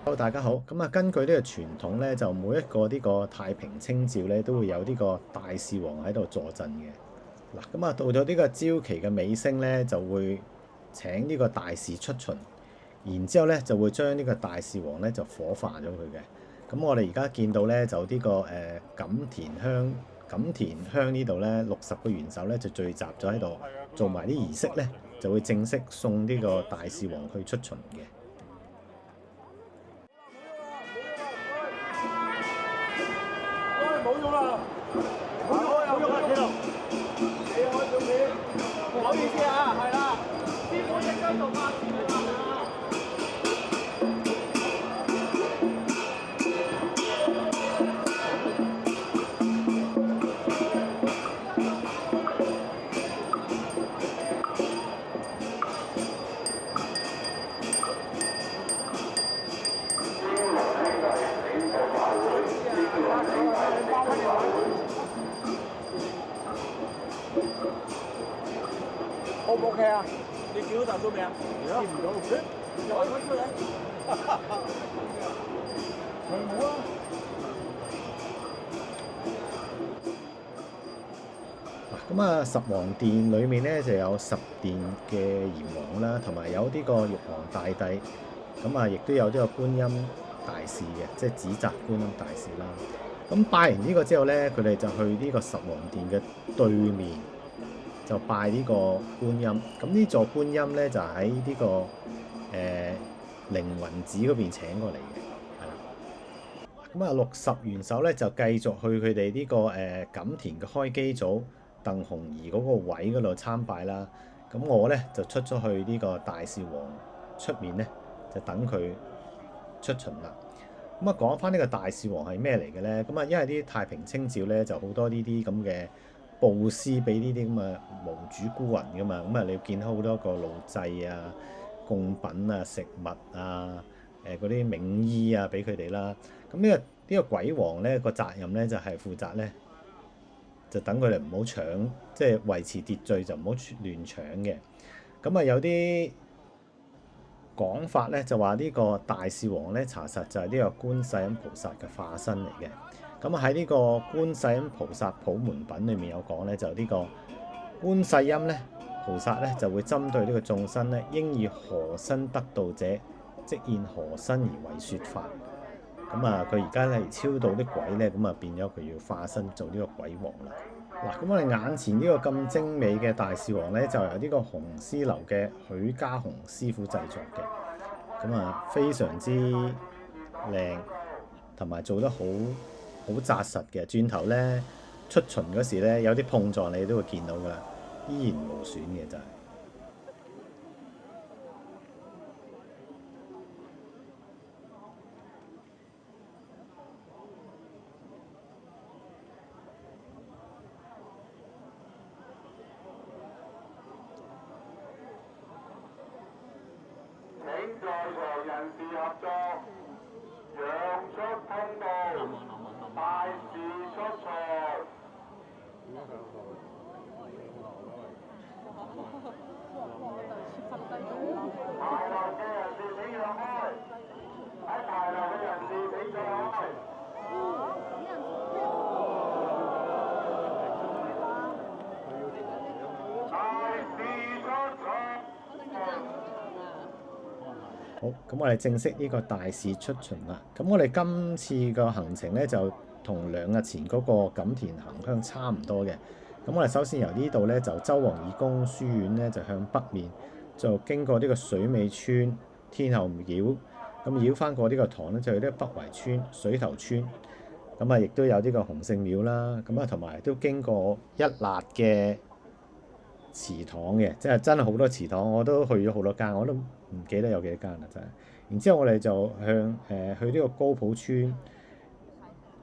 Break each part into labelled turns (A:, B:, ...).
A: 好，大家好。咁啊，根據呢個傳統咧，就每一個呢個太平清醮咧，都會有呢個大士王喺度坐鎮嘅。嗱，咁啊，到咗呢個朝期嘅尾聲咧，就會請呢個大士出巡，然之後咧就會將呢個大士王咧就火化咗佢嘅。咁我哋而家見到咧，就呢個錦田鄉呢度咧60個元首咧就聚集咗喺度，做埋啲儀式咧，就會正式送呢個大士王去出巡嘅。
B: 冇用啦！冇用啊！企度，企開少少，唔好意思啊，係啦，師傅即刻做法事啊！O 唔 OK 啊？你叫到大叔未啊？見唔到，又係揾出嚟。係冇啊！
A: 咁啊，十王殿裏面咧就有十殿嘅閻王啦，同埋有呢個玉皇大帝，咁啊，亦都有呢個觀音大士嘅，即係紫澤觀音大士啦。咁拜完呢個之後咧，佢哋就去呢個十王殿嘅對面，就拜呢個觀音。咁呢座觀音咧就喺呢個凌雲寺嗰邊請過嚟嘅，係啦。咁啊，60元首咧就繼續去佢哋呢個錦田嘅開基祖鄧洪儀嗰個位嗰度參拜啦。咁我咧就出咗去呢個大士王出面咧，就等佢出巡啦。咁啊，講翻呢個大士王係咩嚟嘅咧？咁啊，因為啲太平清醮咧就好多呢啲咁嘅佈施俾呢啲咁嘅無主孤魂噶嘛。咁啊，你見到好多個路祭啊、供品啊、食物啊、嗰啲冥衣啊俾佢哋啦。咁呢個鬼王咧個責任咧就係負責咧，就等佢哋唔好搶，即係維持秩序就唔好亂搶嘅。咁啊，有啲講法咧就話呢個大士王咧查實就係呢個觀世音菩薩嘅化身嚟嘅。咁啊，喺呢個觀世音菩薩普門品裏面有講咧，就呢個觀世音咧菩薩咧就會針對呢個眾生咧，應以何身得道者，即現何身而為説法。咁啊，佢而家咧超度啲鬼咧，咁啊變咗佢要化身做呢個鬼王啦。嗱，咁我哋眼前呢個咁精美嘅大士王咧，就由呢個紅絲樓嘅許家雄師傅製作嘅。咁啊，非常之靚，同埋做得好紮實嘅。轉頭咧出巡嗰時咧，有啲碰撞你都會見到噶啦，依然無損嘅就係。
B: 請在場人士合作，讓出通道，大士出場。排樓嘅人士請讓開，喺排樓嘅人士請讓開。大士出場。
A: 好，咁我哋正式呢個大士出巡啦。咁我哋今次個行程咧就同2日前嗰個錦田行香差唔多嘅。咁我哋首先由呢度咧就周王義公書院咧就向北面，就經過呢個水尾村天后廟，咁繞翻過呢個塘咧就去呢個北圍村水頭村。咁啊，亦都有呢個洪聖廟啦。咁啊，同埋都經過一辣嘅祠堂嘅，即係真係好多祠堂，我都去咗好多間，我都唔記得有幾多間啦，真係。然之後我哋就向去呢個高埔村，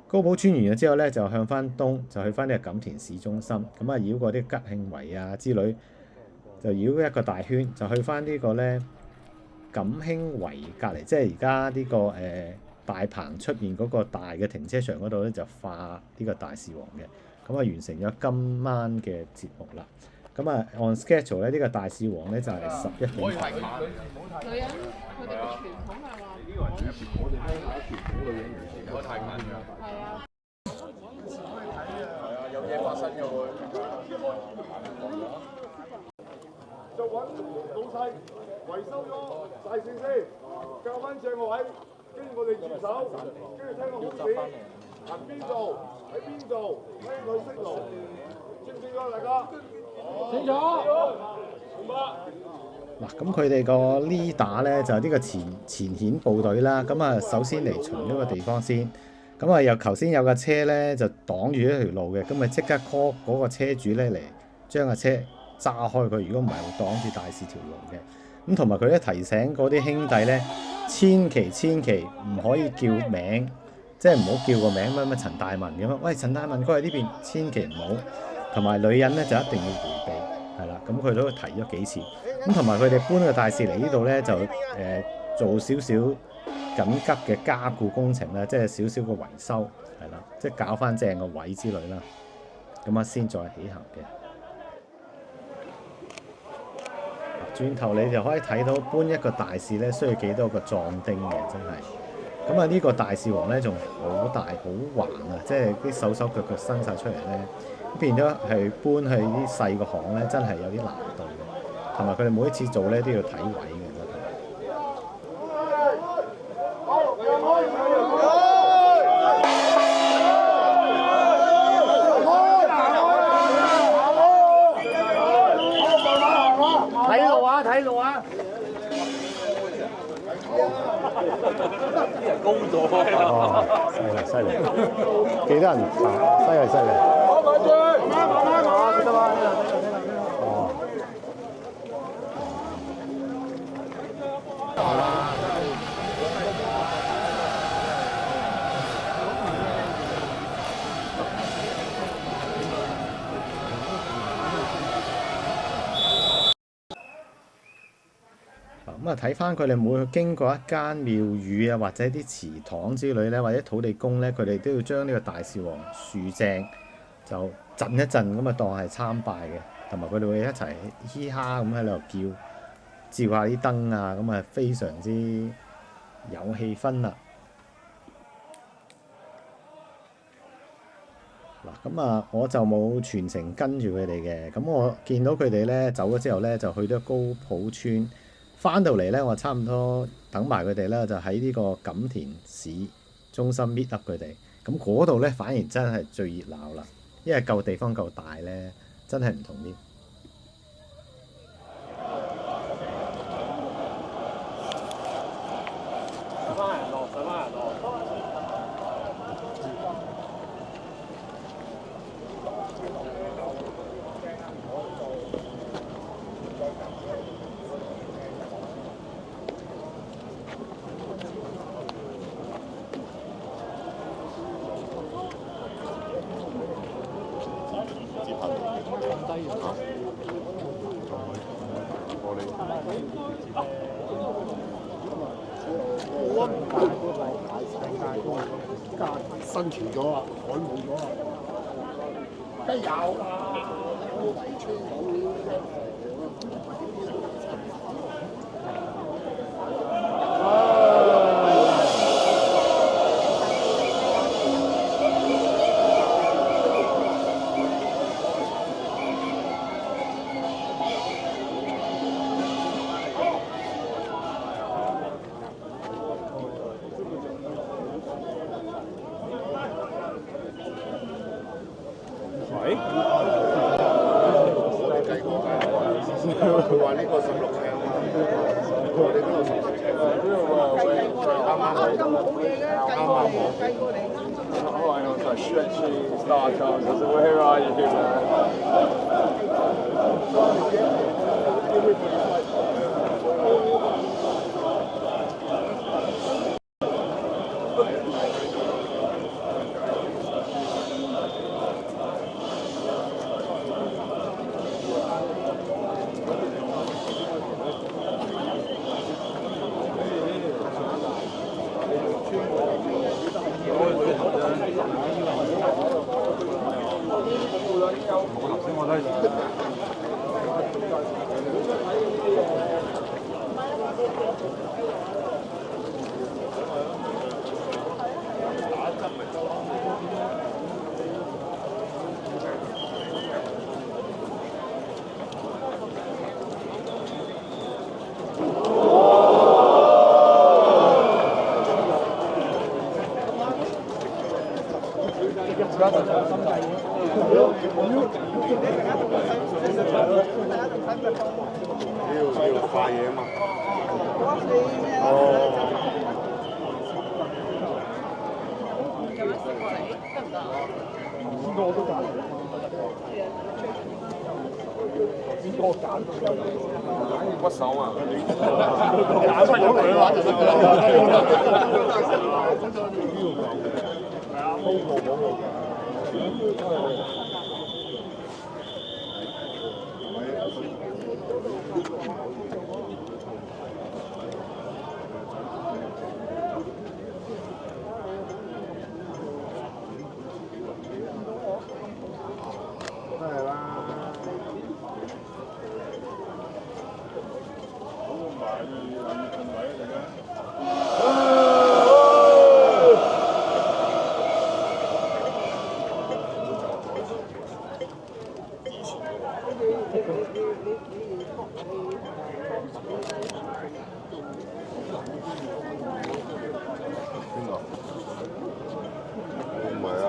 A: 高埔村完咗之後咧，就向翻東，就去翻呢個錦田市中心。咁啊，繞過啲吉慶圍啊之類，就繞一個大圈，就去翻呢個咧錦興圍隔離，即係而家呢個大棚出面嗰個大嘅停車場嗰度咧，就化呢個大士王嘅。咁啊，完成咗今晚嘅節目啦。咁啊，on schedule 咧，呢個大士王咧就係11點。
C: 女人佢哋嘅傳統係話
B: 有嘢發生嘅會。就揾老細維修咗大線先，較翻正個位，跟住我哋住手，跟住聽個空指行邊度喺邊度，聽佢識路，清唔清楚大家？清楚。明白。
A: 嗱，咁佢哋個 leader 咧就係呢個前線部隊啦。咁啊，首先嚟巡呢個地方先。咁啊，又頭先有架車咧就擋住一條路嘅，咁咪即刻 call 嗰個車主咧嚟將架車揸開佢。如果唔係會擋住大使條路嘅。咁同埋佢咧提醒嗰啲兄弟咧，千祈唔可以叫名，即係唔好叫個名乜陳大文咁樣。喂，陳大文佢喺呢邊，千祈唔好。同埋女人咧就一定要迴避，係啦。咁佢都提咗幾次。咁同埋佢哋搬個大使嚟呢度咧，就做少少緊急嘅加固工程啦，即係少少嘅維修，係啦，即係搞翻正個位之類啦。咁啊，先再起行嘅。轉頭你就可以睇到搬一個大使咧，需要幾多個壯丁嘅，真係。咁啊，呢個大使王咧仲好大好橫啊，即係啲手腳伸晒出嚟咧，變咗係搬去啲細個巷咧，真係有啲難度嘅。同埋佢哋每一次做咧都要睇位嘅。
B: 睇路啊！啲人高咗。
A: 哦，犀利，幾多人爬？犀利。哦。咁啊，睇翻佢哋每經過一間廟宇啊，或者啲祠堂之類咧，或者土地公咧，佢哋都要將呢個大士王樹正，就震一震咁啊，當係參拜嘅。同埋佢哋會一齊嘻哈咁喺度照下啲燈啊，咁啊非常之有氣氛啦。嗱，咁啊，我就冇全程跟住佢哋嘅。咁我見到佢哋咧走咗之後咧，就去咗高埔村。翻到嚟咧，我差唔多等埋佢哋啦，就喺呢個錦田市中心 meet up 佢哋。咁嗰度咧反而真係最熱鬧啦，因為夠地方夠大咧，真係唔同啲。
B: 上翻人落。
C: 生存咗啊，海冇咗啊，梗有啦，有圍村佢話呢個16尺，我哋嗰度16尺，啱啱好，啱啱好。Oh, I know, it's like stretchy, star cones. I said, well, where are you, 要快嘢嘛。
B: 屈手啊！
C: 揀出咗佢嘅話就得㗎啦。都係啦。邊個？唔係啊。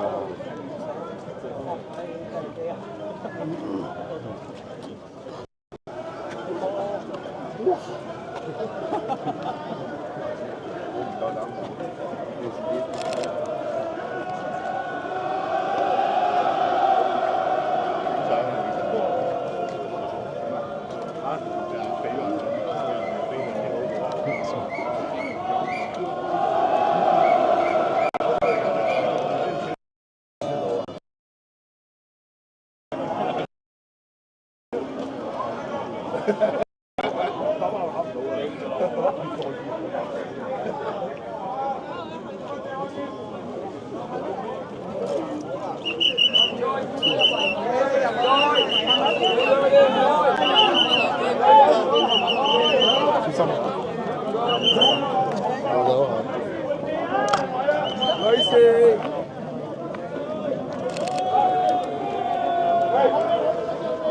C: 女士。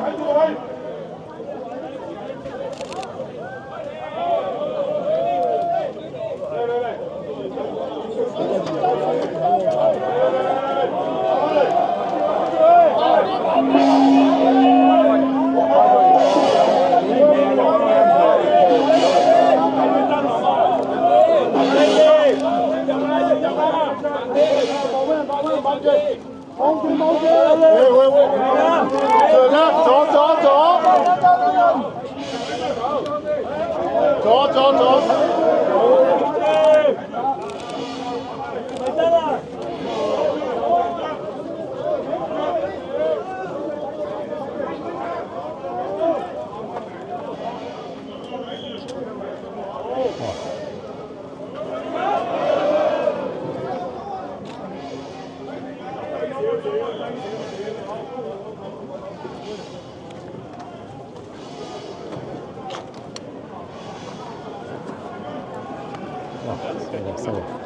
C: 睇住位。
A: 收嚟。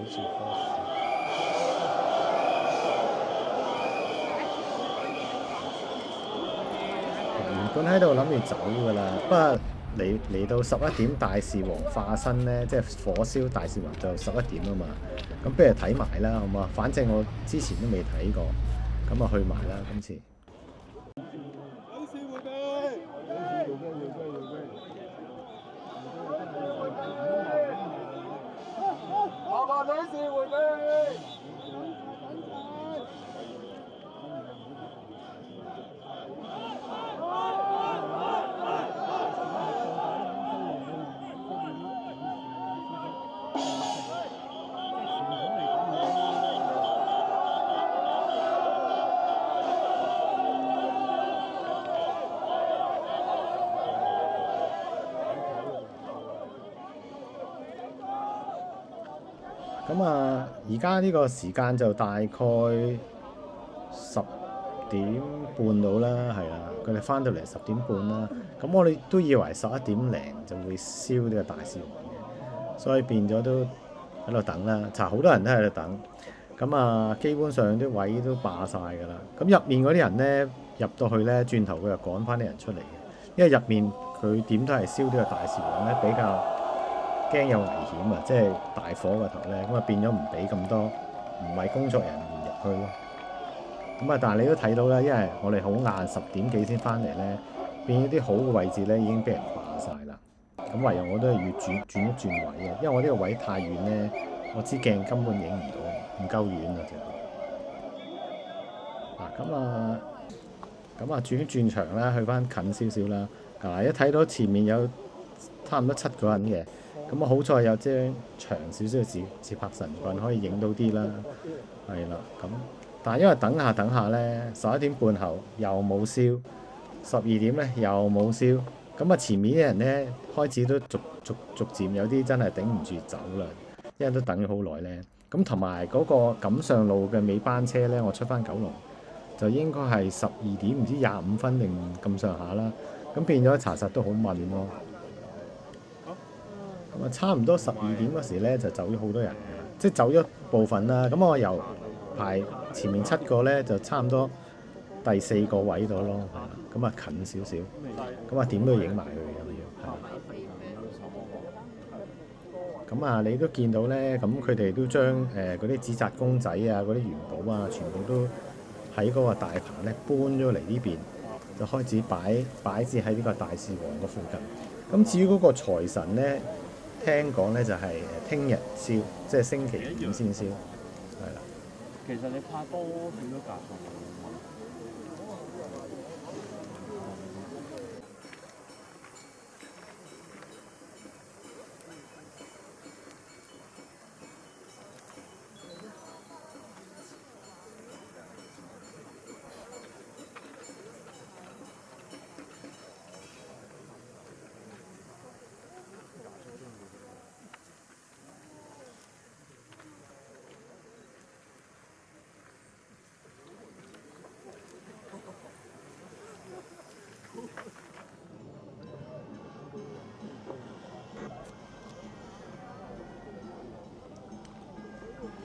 C: 似科士。
A: 原本喺度諗住走㗎啦，不過嚟到11點大士王化身咧，即係火燒大士王就11點啊嘛。咁不如睇埋啦，好唔好啊？反正我之前都未睇過，咁啊去埋啦今次。
B: 麻煩女士回避。
A: 咁啊，而家呢個時間就大概10點半到啦，係啦。佢哋翻到嚟10點半啦。咁我哋都以為11點零就會燒呢個大士王嘅，所以變咗都喺度等啦。查好多人都喺度等。咁啊，基本上啲位都霸晒㗎啦。咁入面嗰啲人咧，入到去咧，轉頭佢又趕翻啲人出嚟嘅，因為入面佢點都係燒呢個大士王咧，比較驚有危險啊！即係大火個頭咧，咁啊變咗唔俾咁多唔係工作人員入去咯。咁啊，但係你都睇到啦，因為我哋好晏10點幾先翻嚟咧，變咗啲好嘅位置咧已經俾人霸晒啦。咁唯有我都係要轉一轉位啊，因為我呢個位太遠咧，我支鏡根本影唔到，唔夠遠啊！就咁啊轉一轉場啦，去翻近少少啦。嗱，一睇到前面有差唔多7個人嘅。咁啊，好在有張長少少嘅自拍神棍可以影到啲啦，係啦。咁但係因為等下咧，11點半後又冇燒，12點咧又冇燒，咁啊前面啲人咧開始都逐漸有啲真係頂唔住走啦，因為都等咗好耐咧。咁同埋嗰個錦上路嘅尾班車咧，我出翻九龍就應該係12點唔知25分定咁上下啦，咁變咗查實都好悶咯。咁啊，差唔多12點嗰時咧，就走咗好多人嘅，即係走咗部分啦。咁我由排前面7個咧，就差唔多第4個位度咯，係啦。咁啊近少少，咁啊點都要影埋佢嘅要，係。咁啊，你都見到咧，咁佢哋都將嗰啲紙紮公仔啊、嗰啲元寶啊，全部都喺嗰個大棚咧搬咗嚟呢邊，就開始擺置喺呢個大士王嘅附近。咁至於嗰個財神咧，聽講咧就係聽日燒，即係星期5先燒，係啦。
D: 其實你拍多幾多格數？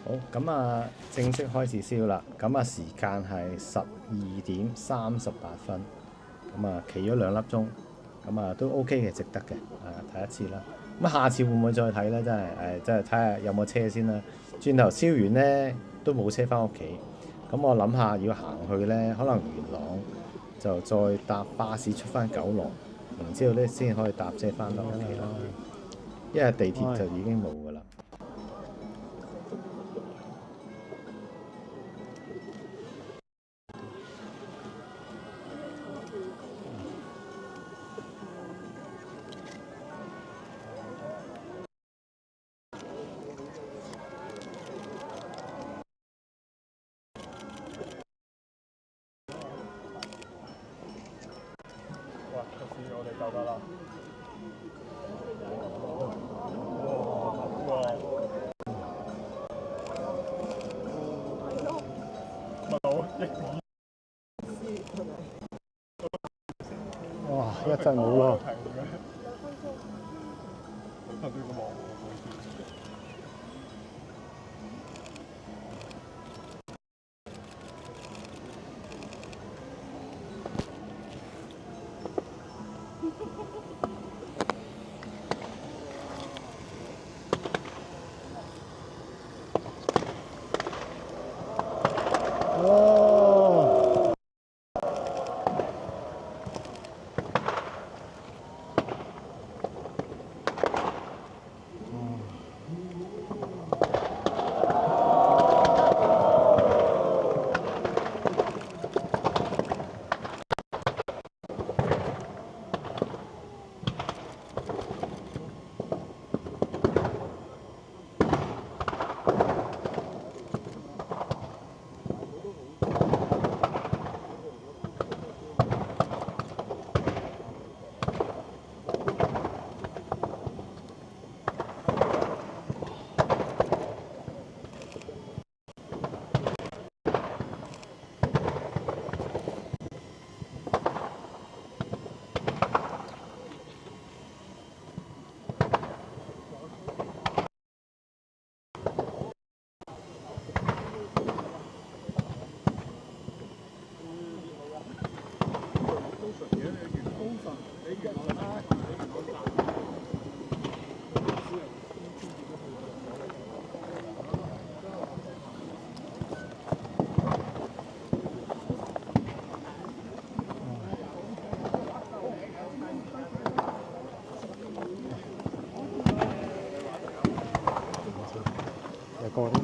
A: 好，咁啊，正式開始燒啦。咁啊，時間係12點38分。咁啊，企咗2粒鐘。咁啊，都 OK 嘅，值得嘅。睇一次啦。咁下次會唔會再睇咧？真係真係睇下有冇車先啦。轉頭燒完咧，都冇車翻屋企。咁我諗下，如果行去咧，可能元朗就再搭巴士出翻九龍，然之後咧先可以搭車翻到屋企啦。因為地鐵就已經冇㗎啦。
B: 我哋夠得啦。
C: 哇！一陣冇咯。
A: 哦，有過啲。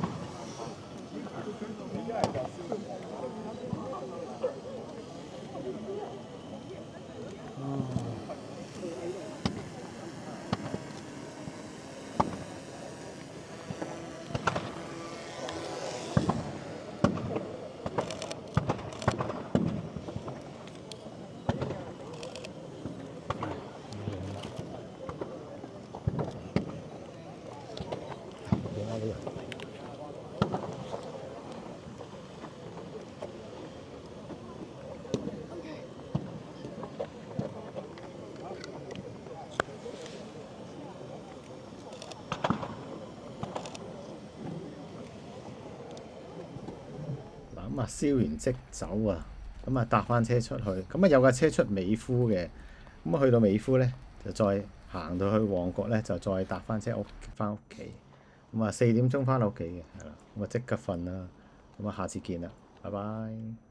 A: 咁啊，燒完即走啊！咁啊，搭翻車出去。咁啊，有架車出美孚嘅。咁啊，去到美孚咧，就再行到去旺角咧，就再搭翻車翻屋企。咁啊，4點鐘翻到屋企嘅，係啦。咁啊，即刻瞓啦。咁啊，下次見啦，拜拜。